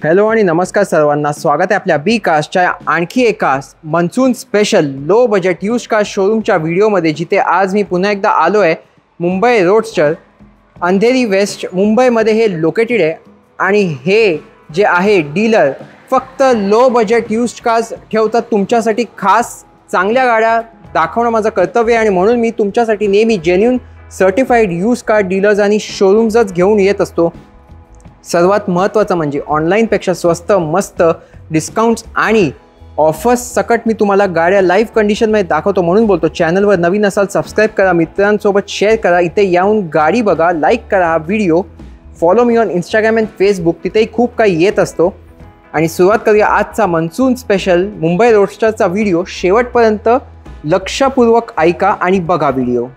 Hello आणि नमस्कार सर्वांना, स्वागत आहे आपल्या बी कास्टच्या आणखी एका monsoon special low budget used car शोरूमच्या व्हिडिओमध्ये, जिथे आज मी पुन्हा एकदा आलो आहे. मुंबई रोडस्टर अंधेरी वेस्ट मुंबईमध्ये हे लोकेटेड आहे आणि हे जे आहे डीलर फक्त लो बजेट यूज्ड कार्स ठेवतात तुमच्यासाठी. खास चांगल्या गाड्या दाखवणं माझं कर्तव्य आहे आणि म्हणून मी तुमच्यासाठी नेहमी genuine certified use car dealers आणि शोरूम्सच घेऊन येत असतो. सर्वात महत्त्वाचं म्हणजे ऑनलाईनपेक्षा स्वस्त, मस्त डिस्काउंट्स आणि ऑफर्स सकट मी तुम्हाला गाड्या लाईव्ह कंडिशनमध्ये दाखवतो. म्हणून बोलतो, चॅनलवर नवीन असाल सबस्क्राईब करा, मित्रांसोबत शेअर करा, इथे येऊन गाडी बघा, लाईक करा हा video, follow me on Instagram and Facebook, तिथेही खूप काही येत असतो. आणि सुरुवात करूया आजचा मनसून स्पेशल मुंबई रोडस्टरचा व्हिडिओ. शेवटपर्यंत लक्षपूर्वक ऐका आणि बघा व्हिडिओ.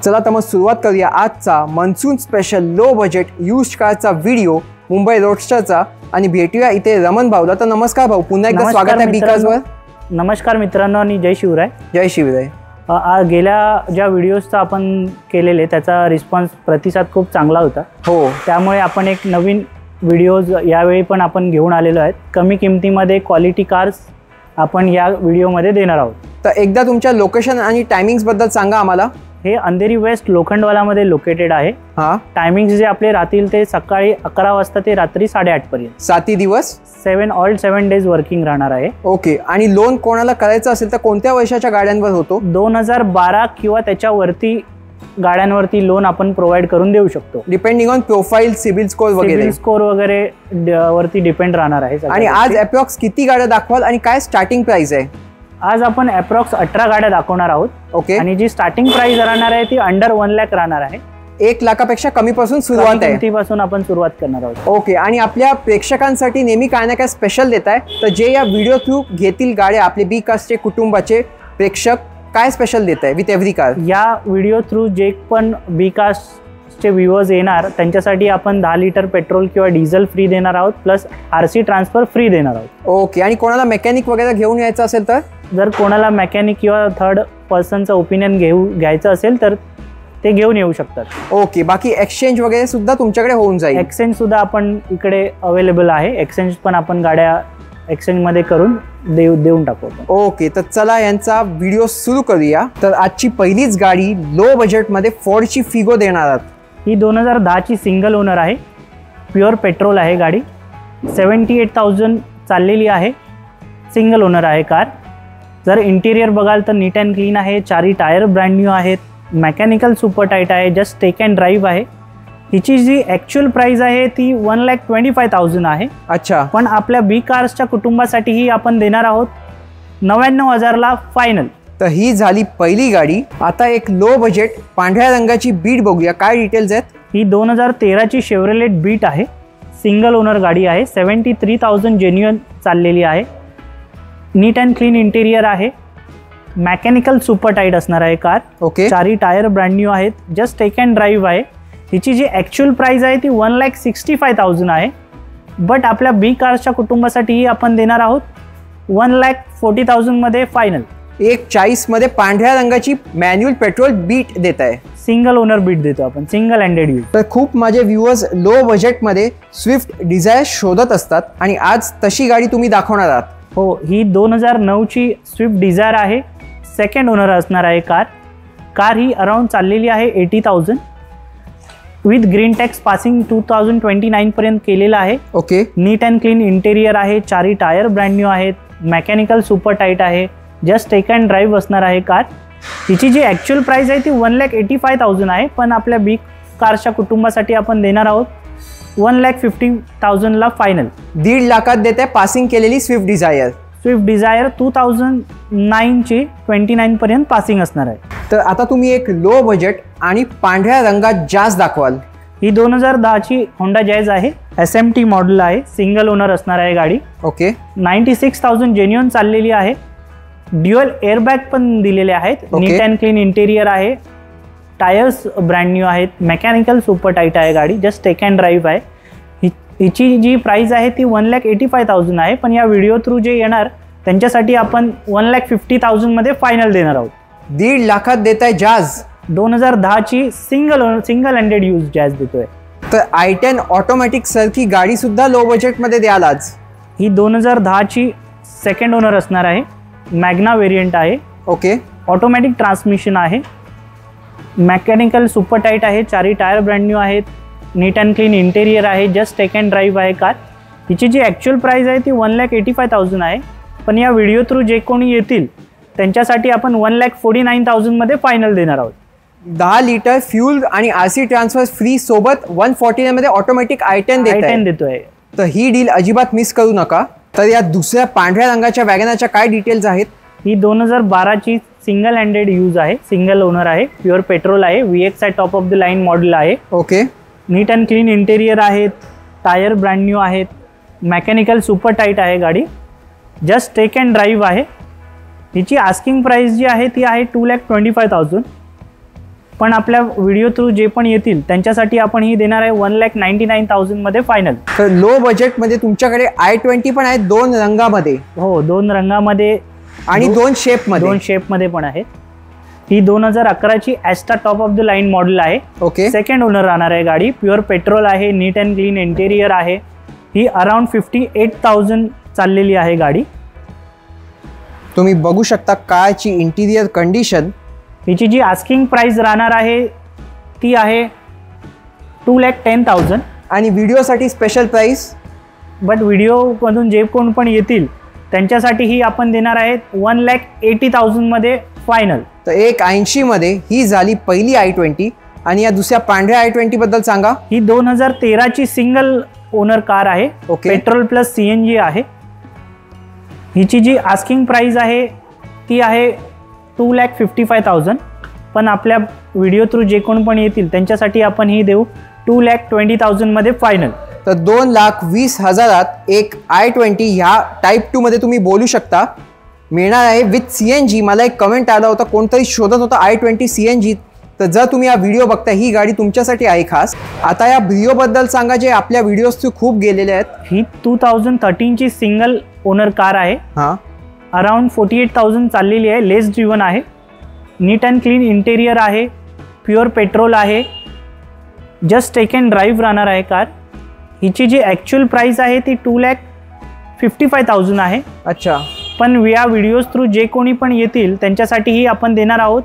चला तर मग सुरुवात करूया आजचा monsoon special low budget used कारचा व्हिडिओ मुंबई रोडस्टरचा. आणि भेटूया इथे रमण भाऊला. तर नमस्कार भाऊ, पुन्हा एकदा स्वागत आहे बीकाजवर. नमस्कार मित्रांनो आणि जय शिवराय. जय शिवराय. गेल्या ज्या व्हिडिओजचा आपण केलेले त्याचा रिस्पॉन्स प्रतिसाद खूप चांगला होता. हो, त्यामुळे आपण एक नवीन व्हिडिओज यावेळी पण आपण घेऊन आलेलो आहेत. कमी किमतीमध्ये क्वालिटी कार्स आपण या व्हिडिओमध्ये देणार आहोत. तर एकदा तुमच्या लोकेशन आणि टायमिंग्स बद्दल सांगा आम्हाला. हे अंधेरी वेस्ट लोखंडवालामध्ये लोकेटेड आहे. हां, टायमिंग्स जे आपले राहतील ते सकाळी 11 वाजता ते रात्री 8:30 पर्यंत. 7 दिवस 7 डेज वर्किंग राहणार आहे. ओके. आणि लोन कोणाला करायचं असेल तर कोणत्या वर्षाच्या गाड्यांवर होतो? 2012 किंवा त्याच्यावरती गाड्यांवरती लोन आपण प्रोव्हाइड करून देऊ शकतो. Depending on profile, CIBIL score वगैरे वरती डिपेंड राहणार आहे. आणि आज अप्रॉक्स किती गाड्या दाखवाल आणि काय स्टार्टिंग प्राइस आहे? आज आपण अप्रॉक्स 18 गाड्या दाखवणार आहोत. ओके. आणि जी स्टार्टिंग प्राइस राहणार आहे ती अंडर 1 लाख राहणार आहे. 1 लाखापेक्षा कमीपासून सुरुवात आहे. किमतीपासून आपण सुरुवात करणार आहोत. ओके. आणि आपल्या प्रेक्षकांसाठी नेहमी काय ना काय स्पेशल देत आहे. तर जे या व्हिडिओ थ्रू घेतील गाड्या, आपले बी कास्टचे कुटुंबाचे प्रेक्षक, काय स्पेशल देत आहे विथ एव्हरी कार? या व्हिडिओ थ्रू जे पण बी कास्टचे व्ह्युअर्स येणार त्यांच्यासाठी आपण 10 लिटर पेट्रोल किंवा डिझेल फ्री देणार आहोत, प्लस RC ट्रान्सफर फ्री देणार आहोत. ओके. आणि कोणाला मेकॅनिक वगैरे घेऊन यायचं असेल तर? जर कोणाला मेकॅनिक किंवा थर्ड पर्सनचं ओपिनियन घ्यायचं असेल तर ते घेऊन येऊ शकतात. ओके. बाकी एक्सचेंज वगैरे सुद्धा तुमच्याकडे होऊन जाईल? एक्सचेंज सुद्धा आपण इकडे अवेलेबल आहे. एक्सचेंज पण आपण गाड्या एक्सचेंजमध्ये करून देऊन टाकू. ओके. तर चला यांचा व्हिडिओ सुरू करूया. तर आजची पहिलीच गाडी लो बजेटमध्ये फोर्डची फिगो देणार आहात. ही 2010ची सिंगल ओनर आहे. प्युअर पेट्रोल आहे गाडी. 78,000 चाललेली आहे. सिंगल ओनर आहे कार. जर इंटिरियर बघाल तर नीट अँड क्लीन आहे. 4 टायर ब्रँड न्यू आहेत. मेकॅनिकल सुपर टाईट आहे. जस्ट टेक अँड ड्राईव्ह आहे. हिची जी ॲक्च्युअल प्राइस आहे ती 1,25,000 आहे. अच्छा. पण आपल्या बी कार्सच्या कुटुंबासाठीही आपण देणार आहोत 99,000ला फायनल. तर ही झाली पहिली गाडी. आता एक लो बजेट पांढऱ्या रंगाची बीट बघूया, काय डिटेल्स आहेत? ही 2013ची शेव्हरलेट बीट आहे. सिंगल ओनर गाडी आहे. 73,000 जेन्युअन चाललेली आहे. नीट अँड क्लीन इंटेरियर आहे. मेकॅनिकल सुपर टाईट असणार आहे car. Okay. 4 tyre brand new आहेत. जस्ट टेक अँड ड्राईव्ह आहे. हिची जी ॲक्च्युअल प्राइस आहे ती 1,65,000 आहे. बट आपल्या बी कार्सच्या कुटुंबासाठीही आपण देणार आहोत 1,40,000 मध्ये फायनल. 1,40,000 मध्ये पांढऱ्या रंगाची मॅन्युअल पेट्रोल बीट देत आहे. सिंगल ओनर बीट देतो आपण, सिंगल हँडेड यूज. तर खूप माझे व्ह्युअर्स लो बजेटमध्ये स्विफ्ट डिझायर शोधत असतात आणि आज तशी गाडी तुम्ही दाखवणार आहात. हो, ही 2009ची स्विफ्ट डिझायर आहे. सेकंड ओनर असणार आहे कार ही अराउंड चाललेली आहे 80,000 विथ ग्रीन टॅक्स पासिंग 2029 पर्यंत केलेलं आहे. Okay. Neat and clean interior आहे. 4 टायर ब्रँड न्यू आहेत. मेकॅनिकल सुपर टाईट आहे. जस्ट टेक अँड ड्राईव्ह असणार आहे कार. हिची जी ॲक्च्युअल प्राइस आहे ती 1,85,000 आहे. पण आपल्या बी कारच्या कुटुंबासाठी आपण देणार आहोत 1,50,000ला फायनल. 1.5 लाखात देते पासिंग केलेली स्विफ्ट डिझायर. स्विफ्ट डिझायर 2009ची 29 पर्यंत पासिंग असणार आहे. तर आता तुम्ही एक लो बजेट आणि पांढऱ्या रंगात जास्त दाखवाल. ही 2010ची होंडा जॅज आहे, SMT मॉडेल आहे, सिंगल ओनर असणार आहे गाडी. ओके. 96,000 जेन्युइन चाललेली आहे. ड्युअल एअरबॅग पण दिलेले आहेत. नीट अँड क्लीन इंटेरियर आहे. टायर्स ब्रँड न्यू आहेत. मेकॅनिकल सुपर टाईट आहे गाडी. जस्ट टेक अँड ड्राईव्ह आहे. हिची जी प्राइस आहे ती 1,85,000 आहे, पण या व्हिडिओ थ्रू जे येणार त्यांच्यासाठी आपण 1,50,000 मध्ये फायनल देणार आहोत. 1.5 लाखात देत आहे जॅज. 2010ची सिंगल हँडेड यूज जॅज देतोय. तर i10 ऑटोमॅटिक सारखी गाडी सुद्धा लो बजेटमध्ये द्याल आज. ही 2010ची सेकंड ओनर असणार आहे. मॅग्ना व्हेरियंट आहे. ओके. ऑटोमॅटिक ट्रान्समिशन आहे. मेकॅनिकल सुपर टाईट आहे. चारही टायर ब्रँड न्यू आहेत. नीट अँड क्लीन इंटेरियर आहे. जस्ट टेक अँड ड्राईव्ह आहे कार. हिची जी ॲक्च्युअल प्राइस आहे ती 1,85,000 आहे, पण या व्हिडिओ थ्रू जे कोणी येतील त्यांच्यासाठी आपण 1,49,000 मध्ये फायनल देणार आहोत. 10 लिटर फ्यूल आणि RC ट्रान्सफर फ्री सोबत 149 मध्ये ऑटोमॅटिक i10 देतोय. तर ही डील अजिबात मिस करू नका. तर या दुसऱ्या पांढऱ्या रंगाच्या वॅगनरच्या काय डिटेल्स आहेत? ही 2012ची सिंगल हँडेड यूज आहे. सिंगल ओनर आहे. प्युअर पेट्रोल आहे. VX आहे. Top of the line model आहे. Okay. Neat and clean interior आहेत. टायर ब्रँड न्यू आहेत. मेकॅनिकल सुपर टाईट आहे गाडी. जस्ट टेक अँड ड्राईव्ह आहे. हिची आस्किंग प्राइस जी आहे ती आहे 2,25,000, पण आपल्या व्हिडिओ थ्रू जे पण येतील त्यांच्यासाठी आपण ही देणार आहे 1,99,000 मध्ये फायनल. तर लो बजेटमध्ये तुमच्याकडे i20 पण आहे 2 रंगामध्ये. हो, 2 रंगामध्ये आणि 2 शेपमध्ये पण आहे. ही 2011ची Asta top of the line model आहे. ओके. सेकंड ओनर राहणार आहे गाडी. प्युअर पेट्रोल आहे. नीट अँड क्लीन इंटेरियर आहे. ही अराउंड 58,000 चाललेली आहे गाडी. तुम्ही बघू शकता कारची इंटिरियर कंडिशन. हिची जी आस्किंग प्राइस राहणार आहे ती आहे 2,10,000 आणि व्हिडिओसाठी स्पेशल प्राइस. बट व्हिडिओमधून जे कोण पण येतील त्यांच्यासाठी ही आपण देणार आहे 1,80,000 मध्ये फायनल. तर 1,80 मध्ये ही झाली पहिली i20. आणि या दुसऱ्या पांढऱ्या i20 बद्दल सांगा. ही 2013ची सिंगल ओनर कार आहे. ओके. पेट्रोल प्लस CNG आहे. हिची जी आस्किंग प्राइस आहे ती आहे 2,55,000, पण आपल्या व्हिडिओ थ्रू जे कोण पण येतील त्यांच्यासाठी आपण ही देऊ 2,20,000 मध्ये फायनल. तर 2,20,000 एक i20 ह्या टाईप 2 मध्ये तुम्ही बोलू शकता मिळणार आहे विथ CNG. मला एक कमेंट आला होता, कोणतरी शोधत होता i20 CNG. तर जर तुम्ही हा व्हिडिओ बघता ही गाडी तुमच्यासाठी आहे खास. आता या व्हिडिओ बद्दल सांगा जे आपल्या व्हिडिओज थ्रू खूप गेलेले आहेत. ही 2013ची सिंगल ओनर कार आहे. हां. अराउंड 48,000 चाललेली आहे. लेस ड्रिव्हन आहे. नीट अँड क्लीन इंटेरियर आहे. प्युअर पेट्रोल आहे. जस्ट टेक अँड ड्राईव्ह राहणार आहे कार. हिची जी ॲक्च्युअल प्राइस आहे ती 2,55,000 आहे. अच्छा. पण या व्हिडिओज थ्रू जे कोणी पण येतील त्यांच्यासाठीही आपण देणार आहोत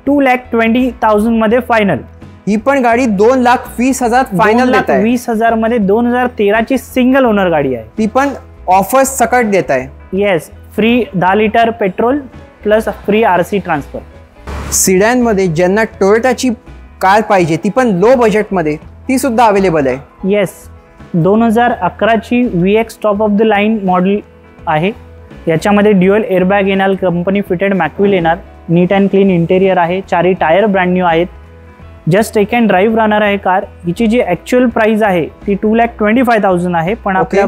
2,20,000 मध्ये फायनल. ही पण गाडी 2,20,000 फायनल देत आहे. 2,20,000 मध्ये 2013ची सिंगल ओनर गाडी आहे. ती पण ऑफर्स सकट देत आहे. Yes. Free 10 litre petrol plus free RC transfer. सिडॅनमध्ये ज्यांना टोयोटाची कार पाहिजे ती पण लो बजेटमध्ये ती सुद्धा अवेलेबल आहे. येस. 2011ची VX top of the line model आहे. याच्यामध्ये ड्युअल एअरबॅग येणार. कंपनी फिटेड मॅकविल येणार. नीट अँड क्लीन इंटेरियर आहे. चारही टायर ब्रँड न्यू आहेत. जस्ट टेक अँड ड्राईव्ह राहणार आहे कार. हिची जी ॲक्च्युअल प्राइस आहे ती 2,25,000 आहे, पण आपल्या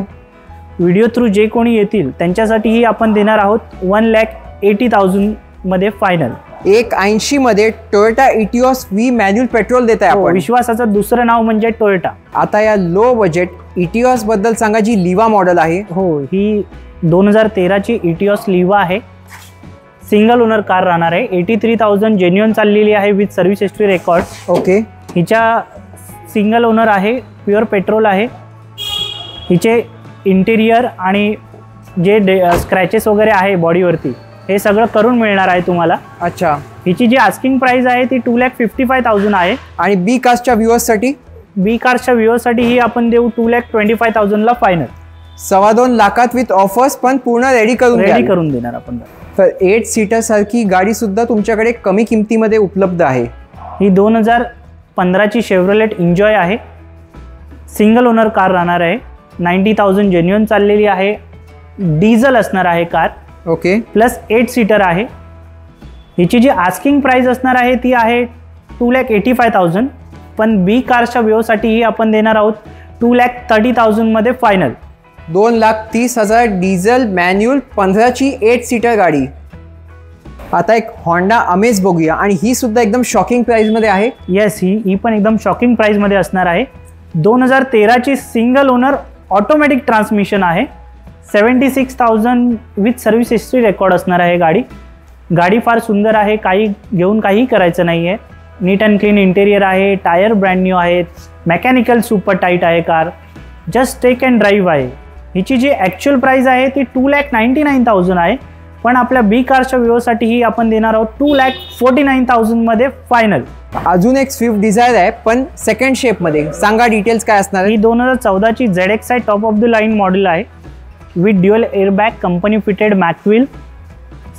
व्हिडिओ थ्रू जे कोणी येतील त्यांच्यासाठीही आपण देणार आहोत 1,80,000 मध्ये फायनल. 1,80 मध्ये Toyota Etios V manual petrol देत आहे आपण. विश्वासाचं दुसरं नाव म्हणजे टोयोटा. आता या लो बजेट इटिओस बद्दल सांगा जी लिवा मॉडेल आहे. हो, ही 2013ची इटिओस लिवा आहे. सिंगल ओनर कार राहणार आहे. 83,000 जेन्युइन चाललेली आहे with service history record. Okay. हिच्या सिंगल ओनर आहे. प्युअर पेट्रोल आहे. हिचे इंटेरियर आणि जे स्क्रॅचेस वगैरे आहे बॉडीवरती हे सगळं करून मिळणार आहे तुम्हाला. अच्छा. हिची जी आस्किंग प्राइस आहे ती 2,55,000 आहे. आणि बी कास्टच्या व्ह्युअर्ससाठी ही आपण देऊ 2,25,000 ला फायनल. 2.25 लाखात विथ ऑफर्स पण पूर्ण रेडी करून देणार आपण. तर 8 सीटर सारखी गाडी सुद्धा तुमच्याकडे कमी किमतीमध्ये उपलब्ध आहे. ही 2015ची शेव्हरोलेट एन्जॉय आहे. सिंगल ओनर कार राहणार आहे. 90,000 जेन्युइन चाललेली आहे. डिझेल असणार आहे कार. ओके. प्लस 8 सीटर आहे. हिची जी आस्किंग प्राइस असणार आहे ती आहे 2,85,000, पण बी कारच्या व्ह्यूसाठी ही आपण देणार आहोत 2,30,000 मध्ये फायनल. 2,30,000 डिझेल मॅन्युअल 15ची 8 सीटर गाडी. आता एक होंडा अमेज बघूया आणि ही सुद्धा एकदम शॉकिंग प्राइस मध्ये आहे. येस, ही पण एकदम शॉकिंग प्राइस मध्ये असणार आहे. 2013ची सिंगल ओनर ऑटोमॅटिक ट्रान्समिशन आहे. 76,000 विथ सर्व्हिस हिस्ट्री रेकॉर्ड असणार आहे गाडी. गाडी फार सुंदर आहे, काही घेऊन काही करायचं नाही आहे. नीट अँड क्लीन इंटेरियर आहे, टायर ब्रँड न्यू आहेत, मेकॅनिकल सुपर टाईट आहे कार, जस्ट टेक अँड ड्राईव्ह आहे. हिची जी ॲक्च्युअल प्राईस आहे ती 2,99,000 आहे, पण आपल्या बी कारच्या व्ह्यूसाठी ही आपण देणार आहोत 2,49,000 मध्ये फायनल. अजून एक स्विफ्ट डिझायर आहे पण सेकंड शेप मध्ये, सांगा डिटेल्स काय असणार आहे. ही 2014ची ZXi top of the line model आहे with dual airbag, company fitted mag wheel,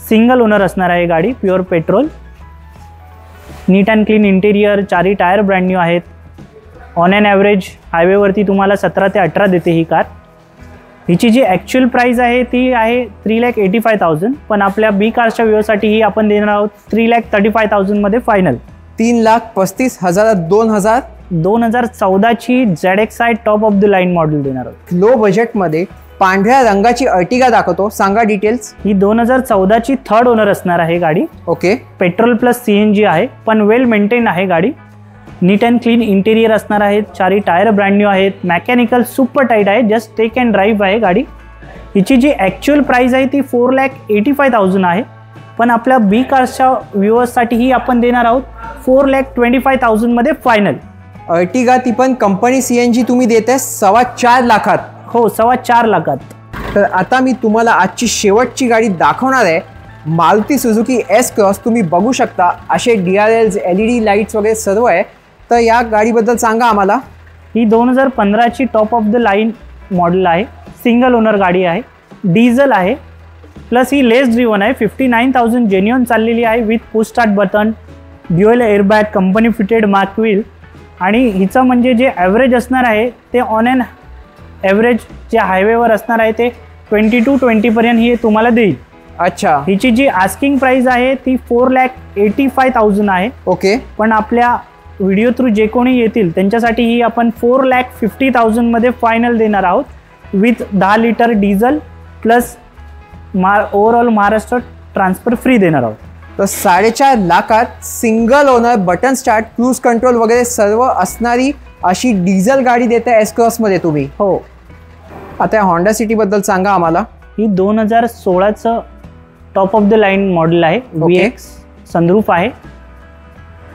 single owner असणार आहे गाडी, pure petrol, neat and clean interior, 4 tyre brand new आहेत. ऑन अँड ॲव्हरेज हायवेवरती तुम्हाला 17 ते 18 देते ही कार. हिची जी ॲक्च्युअल प्राईस आहे ती आहे 3,85,000, पण आपल्या बी कारच्या व्ह्यूसाठी ही आपण देणार आहोत 3,35,000 मध्ये final. 3,35,000 2014ची ZXi top of the line model देणार आहोत. लो बजेटमध्ये पांढऱ्या रंगाची अर्टिगा दाखवतो, सांगा डिटेल्स. ही 2014ची थर्ड ओनर असणार आहे गाडी. ओके. पेट्रोल प्लस CNG आहे, पण वेल मेंटेन आहे गाडी. नीट अँड क्लीन इंटेरियर असणार आहे, 4 टायर ब्रँड न्यू आहेत, मेकॅनिकल सुपर टाईट आहे, जस्ट टेक अँड ड्राईव्ह आहे गाडी. हिची जी ॲक्च्युअल प्राईस आहे ती 4,85,000 आहे, पण आपल्या बी कारच्या व्ह्यूअर्ससाठी ही आपण देणार आहोत 4,25,000 मध्ये फायनल. अर्टिगा ती पण कंपनी CNG तुम्ही देते 4.25 लाखात. हो, 4.25 लाखात. तर आता मी तुम्हाला आजची शेवटची गाडी दाखवणार आहे, मारुती सुझुकी S-Cross. तुम्ही बघू शकता असे DRLs, LED लाईट्स वगैरे सर्व आहे. तर या गाडीबद्दल सांगा आम्हाला. ही 2015ची top of the line model आहे, सिंगल ओनर गाडी आहे, डिझेल आहे, प्लस ही लेस ड्रिवन आहे. 59,000 जेन्युअन चाललेली आहे with push start button, dual airbag, company fitted mag wheel. आणि हिचं म्हणजे जे ॲव्हरेज असणार आहे ते ऑन अँड ॲव्हरेज जे हायवेवर असणार आहे ते 20 to 20 पर्यंत ही तुम्हाला देईल. अच्छा. हिची जी आस्किंग प्राइस आहे ती 4,85,000 आहे. ओके. पण आपल्या व्हिडिओ थ्रू जे कोणी येतील त्यांच्यासाठी ही आपण 4,50,000 मध्ये फायनल देणार आहोत with 10 litre diesel plus overall Maharashtra transfer free देणार आहोत. तर 4.5 लाखात single owner, button start, cruise control वगैरे सर्व असणारी अशी डिझेल गाडी देता S-Cross मध्ये तुम्ही. हो. आता होंडा सिटी बद्दल सांगा आम्हाला. ही 2016चं top of the line model आहे. VX सनरूफ आहे,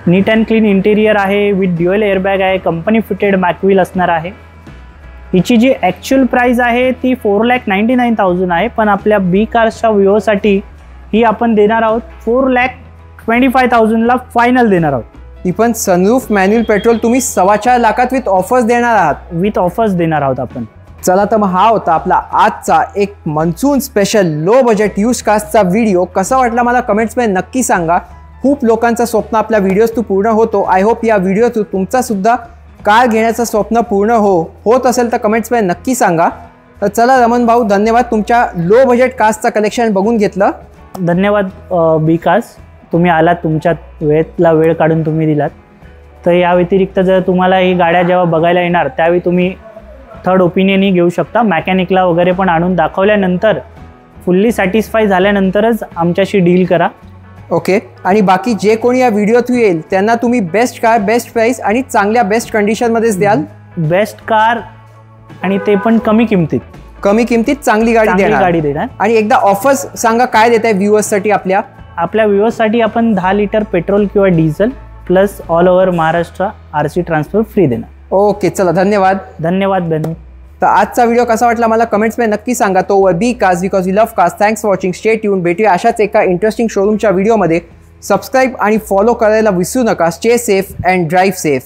नीट अँड क्लीन इंटेरियर आहे, विथ ड्युअल एअरबॅग आहे, कंपनी फिटेड मॅकव्हील असणार आहे. हिची जी ॲक्च्युअल प्राईस आहे ती 4,99,000 आहे, पण आपल्या बी कारच्या व्ह्यूअरसाठी ही आपण देणार आहोत 4,25,000 ला फायनल देणार आहोत. ती पण सनरूफ मॅन्युअल पेट्रोल तुम्ही 4.25 लाखात विथ ऑफर्स देणार आहात. विथ ऑफर्स देणार आहोत आपण. चला तर मग हा होता आपला आजचा एक monsoon special low budget used कार्सचा व्हिडिओ. कसा वाटला मला कमेंट्समध्ये नक्की सांगा. खूप लोकांचं स्वप्न आपल्या व्हिडिओज थ्रू पूर्ण होतो. आय होप या व्हिडिओ थ्रू तुमचा सुद्धा कार घेण्याचं स्वप्न पूर्ण होत असेल तर कमेंट्समध्ये नक्की सांगा. तर चला रमण भाऊ, धन्यवाद, तुमच्या लो बजेट कार्सचं कलेक्शन बघून घेतलं. धन्यवाद बी कार्स, तुम्ही आलात, तुमच्या वेळ काढून तुम्ही दिलात. तर या व्यतिरिक्त जर तुम्हाला ही गाड्या जेव्हा बघायला येणार त्यावेळी तुम्ही थर्ड ओपिनियनही घेऊ शकता. मॅकॅनिकला वगैरे पण आणून दाखवल्यानंतर फुल्ली सॅटिस्फाय झाल्यानंतरच आमच्याशी डील करा. ओके. आणि बाकी जे कोणी या व्हिडिओ थ्रू येईल त्यांना तुम्ही बेस्ट कार, बेस्ट प्राइस आणि चांगल्या बेस्ट कंडिशनमध्येच द्याल. बेस्ट कार आणि ते पण कमी किमतीत. कमी किमतीत चांगली गाडी देणार. आणि एकदा ऑफर्स सांगा काय देत आहे व्ह्यूअर्ससाठी. आपल्या व्ह्यूअर्ससाठी आपण 10 लिटर पेट्रोल किंवा diesel plus all over Maharashtra RC transfer free देणार. ओके, चला धन्यवाद. धन्यवाद. तर आजचा व्हिडिओ कसा वाटला मला कमेंट्समध्ये नक्की सांगा. तो वर B cars because you love cars. Thanks for watching. Stay tune. भेटूया अशाच एका इंटरेस्टिंग शोरूमच्या व्हिडिओमध्ये. सबस्क्राईब आणि फॉलो करायला विसरू नका. Stay safe and drive safe.